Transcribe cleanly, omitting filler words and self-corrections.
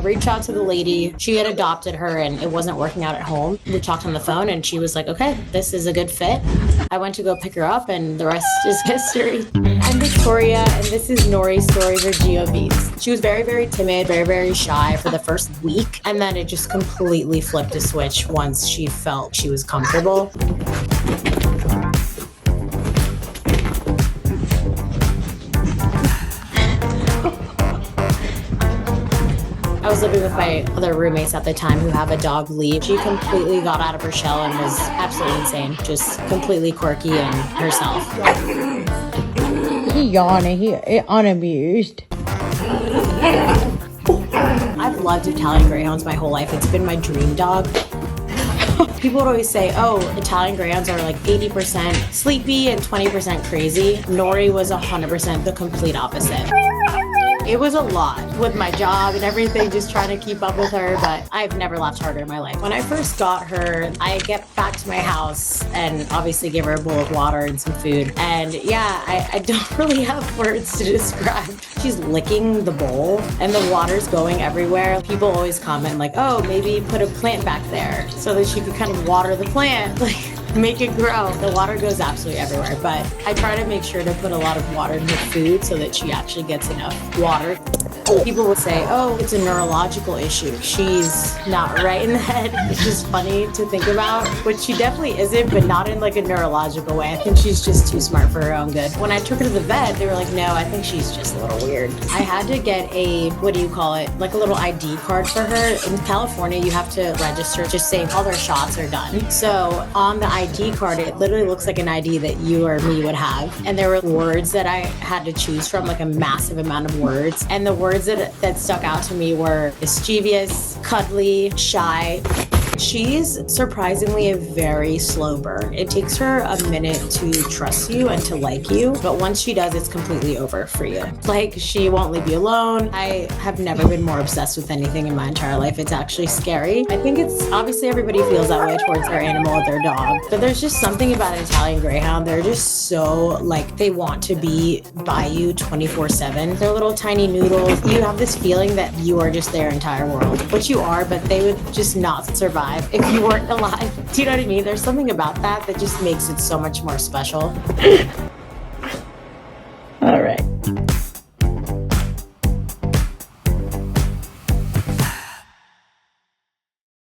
reached out to the lady. She had adopted her and it wasn't working out at home. We talked on the phone and she was like, okay, this is a good fit. I went to go pick her up and the rest is history. I'm Victoria and this is Nori's story for GeoBeats. She was very, very timid, very, very shy for the first week. And then it just completely flipped a switch once she felt she was comfortable. I was living with my other roommates at the time who have a dog, Lee. She completely got out of her shell and was absolutely insane. Just completely quirky and herself. He yawning, he unamused. I've loved Italian Greyhounds my whole life. It's been my dream dog. People would always say, oh, Italian Greyhounds are like 80% sleepy and 20% crazy. Nori was 100% the complete opposite. It was a lot with my job and everything, just trying to keep up with her, but I've never laughed harder in my life. When I first got her, I get back to my house and obviously give her a bowl of water and some food. And yeah, I don't really have words to describe. She's licking the bowl and the water's going everywhere. People always comment like, oh, maybe put a plant back there so that she could kind of water the plant. Like, make it grow. The water goes absolutely everywhere, but I try to make sure to put a lot of water in her food so that she actually gets enough water. People would say, oh, it's a neurological issue. She's not right in the head. It's just funny to think about, which she definitely isn't, but not in like a neurological way. I think she's just too smart for her own good. When I took her to the vet, they were like, no, I think she's just a little weird. I had to get a, what do you call it? Like a little ID card for her. In California, you have to register just saying all their shots are done. So on the ID card, it literally looks like an ID that you or me would have. And there were words that I had to choose from, like a massive amount of words. And the words that stuck out to me were mischievous, cuddly, shy. She's surprisingly a very slow bird. It takes her a minute to trust you and to like you, but once she does, it's completely over for you. Like, she won't leave you alone. I have never been more obsessed with anything in my entire life. It's actually scary. I think it's, obviously everybody feels that way towards their animal or their dog, but there's just something about an Italian Greyhound. They're just so, like, they want to be by you 24/7. They're little tiny noodles. You have this feeling that you are just their entire world, which you are, but they would just not survive if you weren't alive. Do you know what I mean? There's something about that that just makes it so much more special.